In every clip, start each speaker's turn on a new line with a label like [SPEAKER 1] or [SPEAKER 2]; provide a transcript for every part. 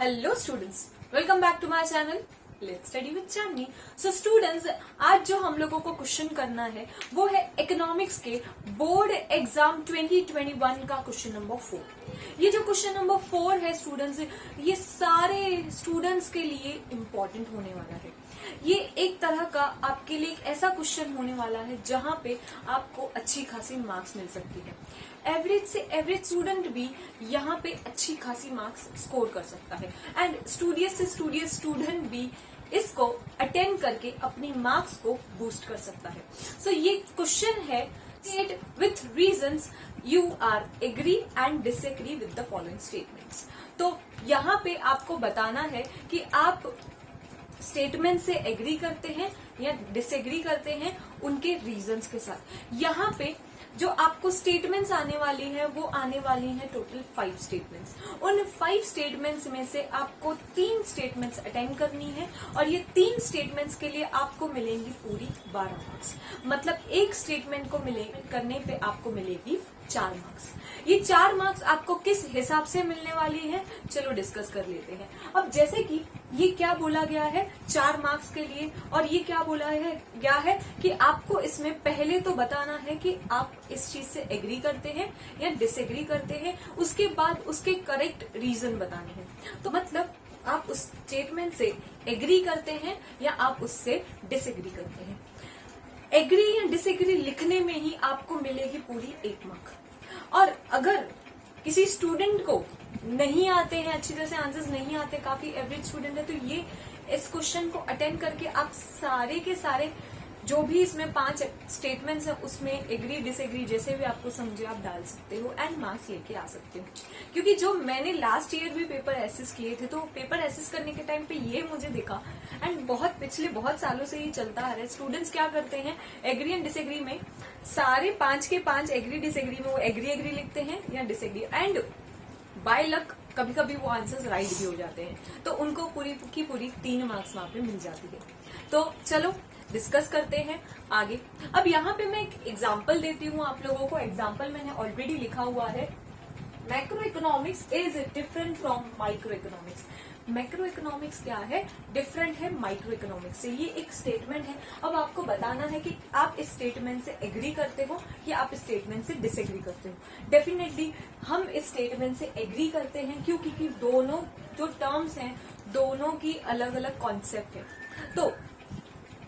[SPEAKER 1] Hello students, welcome back to my channel let's study with Chandni. So students, आज जो हम लोगों को क्वेश्चन करना है वो है इकोनॉमिक्स के बोर्ड एग्जाम 2021 का क्वेश्चन नंबर 4। ये जो क्वेश्चन नंबर 4 है स्टूडेंट्स, ये सारे स्टूडेंट्स के लिए इम्पोर्टेंट होने वाला है। ये एक तरह का आपके लिए एक ऐसा क्वेश्चन होने वाला है जहां पे आपको अच्छी खासी मार्क्स मिल सकती है। एवरेज से एवरेज स्टूडेंट भी यहाँ पे अच्छी खासी मार्क्स स्कोर कर सकता है एंड स्टूडियस से स्टूडियस स्टूडेंट भी इसको अटेंड करके अपनी मार्क्स को बूस्ट कर सकता है। सो ये क्वेश्चन है state with reasons you are agree and disagree with the following statements. तो यहाँ पे आपको बताना है कि आप स्टेटमेंट से एग्री करते हैं या डिसएग्री करते हैं उनके रीजंस के साथ। यहाँ पे जो आपको स्टेटमेंट्स आने वाली है वो आने वाली है टोटल 5 स्टेटमेंट्स। उन 5 स्टेटमेंट्स में से आपको 3 स्टेटमेंट्स अटेंड करनी है और ये 3 स्टेटमेंट्स के लिए आपको मिलेंगी पूरी 12 मार्क्स। मतलब एक स्टेटमेंट को करने पे आपको मिलेगी 4 मार्क्स। ये 4 मार्क्स आपको किस हिसाब से मिलने वाली है, चलो डिस्कस कर लेते हैं। अब जैसे कि ये क्या बोला गया है 4 मार्क्स के लिए, और ये क्या बोला गया है कि आपको इसमें पहले तो बताना है कि आप इस चीज से एग्री करते हैं या डिसएग्री करते हैं, उसके बाद उसके करेक्ट रीजन बताने हैं। तो मतलब आप उस स्टेटमेंट से एग्री करते हैं या आप उससे डिसएग्री करते हैं। एग्री या डिसएग्री लिखने में ही आपको मिलेगी पूरी 1 मार्क। और अगर किसी स्टूडेंट को नहीं आते हैं, अच्छी तरह से आंसर्स नहीं आते, काफी एवरेज स्टूडेंट है, तो ये इस क्वेश्चन को अटेंड करके आप सारे के सारे जो भी इसमें 5 स्टेटमेंट्स है उसमें एग्री डिसएग्री जैसे भी आपको समझे आप डाल सकते हो एंड मार्क्स लेके आ सकते हो। क्योंकि जो मैंने लास्ट ईयर भी पेपर एसेस किए थे, तो पेपर एसेस करने के टाइम पे ये मुझे दिखा एंड पिछले बहुत सालों से ये चलता आ रहा है। स्टूडेंट्स क्या करते हैं, एग्री एंड डिसएग्री में सारे 5 के 5 एग्री डिसएग्री में वो एग्री लिखते हैं या डिसएग्री, एंड बाय लक कभी कभी वो आंसर्स राइट भी हो जाते हैं, तो उनको पूरी की पूरी 3 मार्क्स वहां पे मिल जाती है। तो चलो डिस्कस करते हैं आगे। अब यहाँ पे मैं एक एग्जाम्पल देती हूँ आप लोगों को। एग्जाम्पल मैंने ऑलरेडी लिखा हुआ है, macro economics is different from micro economics. Macro economics क्या है, डिफरेंट है माइक्रो इकोनॉमिक्स से। ये एक स्टेटमेंट है। अब आपको बताना है कि आप इस स्टेटमेंट से एग्री करते हो या आप इस स्टेटमेंट से डिसएग्री करते हो। डेफिनेटली हम इस स्टेटमेंट से एग्री करते हैं क्योंकि दोनों जो टर्म्स हैं दोनों की अलग अलग कॉन्सेप्ट है। तो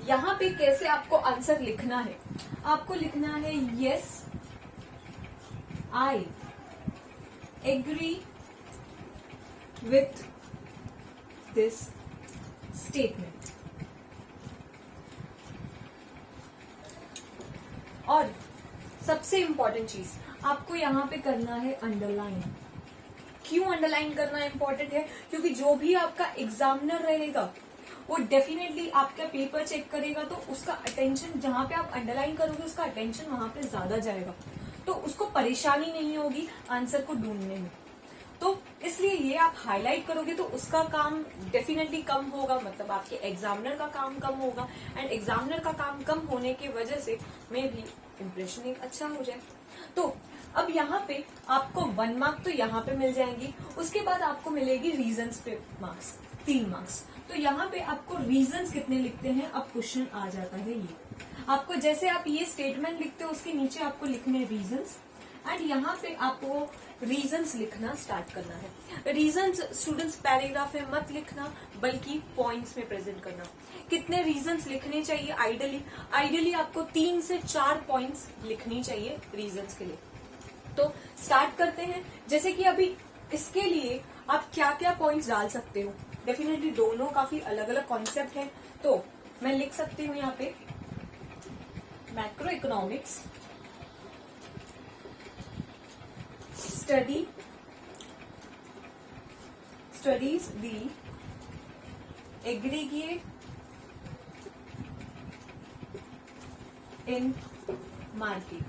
[SPEAKER 1] यहाँ पे कैसे आपको आंसर लिखना है, आपको लिखना है yes I agree with this statement. और सबसे इंपॉर्टेंट चीज आपको यहाँ पे करना है अंडरलाइन। क्यों अंडरलाइन करना इंपॉर्टेंट है, क्योंकि जो भी आपका एग्जामिनर रहेगा वो डेफिनेटली आपका पेपर चेक करेगा, तो उसका अटेंशन जहां पे आप अंडरलाइन करोगे उसका अटेंशन वहां पे ज्यादा जाएगा, तो उसको परेशानी नहीं होगी आंसर को ढूंढने में। तो इसलिए ये आप हाईलाइट करोगे तो उसका काम डेफिनेटली कम होगा, मतलब आपके एग्जामिनर का काम कम होगा, एंड एग्जामिनर का काम कम होने की वजह से मे भी इम्प्रेशन एक अच्छा हो जाए। तो अब यहाँ पे आपको 1 मार्क तो यहाँ पे मिल जाएंगी, उसके बाद आपको मिलेगी रीजंस पे मार्क्स 3 मार्क्स। तो यहाँ पे आपको रीजंस कितने लिखते हैं, अब क्वेश्चन आ जाता है ये। आपको जैसे आप ये स्टेटमेंट लिखते हो उसके नीचे आपको लिखने रीजंस, एंड यहाँ पे आपको रीजंस लिखना स्टार्ट करना है। रीजंस स्टूडेंट्स पैराग्राफ में मत लिखना बल्कि पॉइंट्स में प्रेजेंट करना। कितने रीजंस लिखने चाहिए, आइडियली आपको 3 से 4 पॉइंट्स लिखनी चाहिए रीजंस के लिए। तो स्टार्ट करते हैं। जैसे कि अभी इसके लिए आप क्या क्या पॉइंट्स डाल सकते हो, डेफिनेटली दोनों काफी अलग अलग कॉन्सेप्ट है। तो मैं लिख सकती हूँ यहाँ पे macro economics studies the aggregate in market.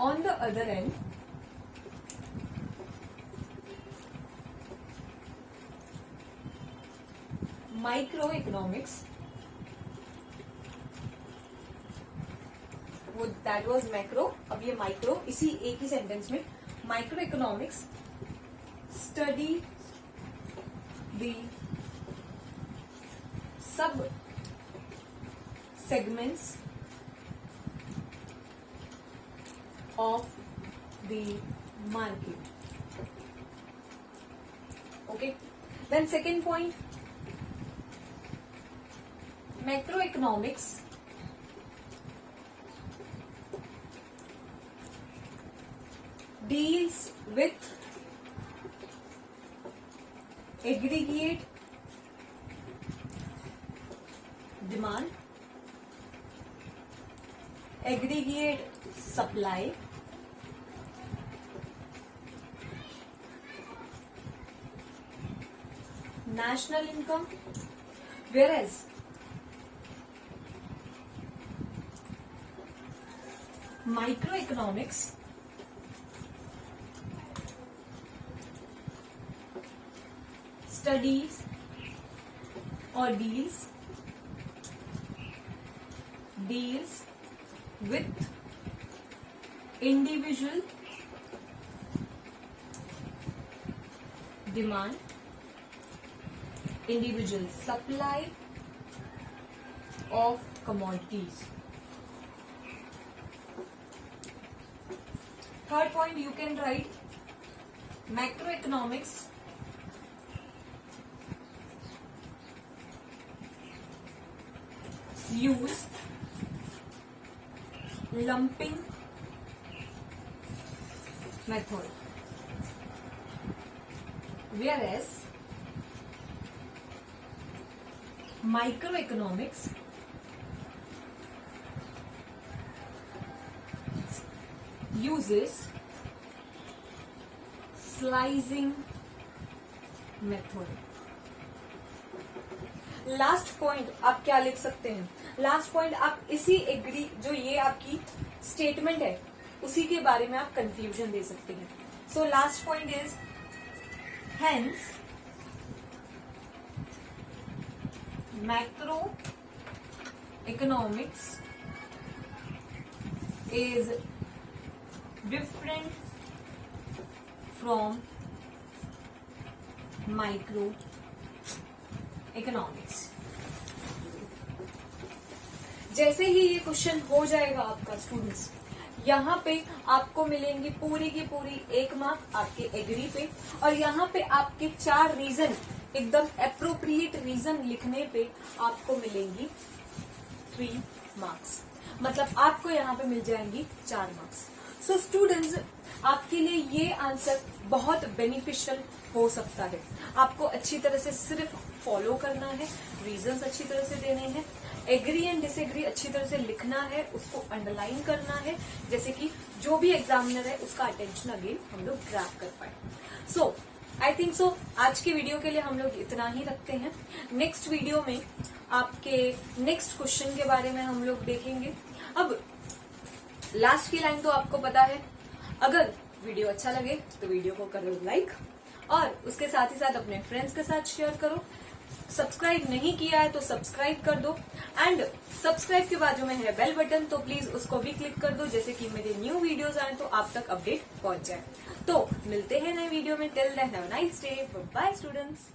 [SPEAKER 1] On the other end, microeconomics, वो दैट वाज मैक्रो, अब ये माइक्रो, इसी एक ही सेंटेंस में micro economics study the sub segments of the market. Okay, then second point, macroeconomics deals with aggregate demand, aggregate supply, national income, whereas microeconomics studies or deals with individual demand, individual supply of commodities. Third point, you can write macroeconomics use lumping method, whereas microeconomics uses slicing method. Last point आप क्या लिख सकते हैं? Last point आप इसी agree, जो ये आपकी स्टेटमेंट है उसी के बारे में आप कंफ्यूजन दे सकते हैं. So last point is hence macro economics is different from micro economics. जैसे ही ये क्वेश्चन हो जाएगा आपका स्टूडेंट्स, यहाँ पे आपको मिलेंगी पूरी की पूरी 1 मार्क आपके एग्री पे, और यहाँ पे आपके 4 रीजन, एकदम अप्रोप्रिएट रीजन लिखने पे आपको मिलेंगी 3 मार्क्स. मतलब आपको यहाँ पे मिल जाएंगी 4 मार्क्स. सो स्टूडेंट्स, आपके लिए ये आंसर बहुत बेनिफिशियल हो सकता है. आपको अच्छी तरह से सिर्फ फॉलो करना है, रीजंस अच्छी तरह से देने हैं, एग्री एंड डिसएग्री अच्छी तरह से लिखना है, उसको अंडरलाइन करना है, जैसे कि जो भी एग्जामिनर है उसका अटेंशन अगेन हम लोग ग्रैब कर पाए. सो आई थिंक सो आज की वीडियो के लिए हम लोग इतना ही रखते हैं. नेक्स्ट वीडियो में आपके नेक्स्ट क्वेश्चन के बारे में हम लोग देखेंगे. अब लास्ट की लाइन तो आपको पता है, अगर वीडियो अच्छा लगे तो वीडियो को करो लाइक, और उसके साथ ही साथ अपने फ्रेंड्स के साथ शेयर करो. सब्सक्राइब नहीं किया है तो सब्सक्राइब कर दो, एंड सब्सक्राइब के बाद जो में है बेल बटन, तो प्लीज उसको भी क्लिक कर दो, जैसे कि मेरे न्यू वीडियोस आए तो आप तक अपडेट पहुंच जाए. तो मिलते हैं नए वीडियो में. Till then have a nice day. Bye students.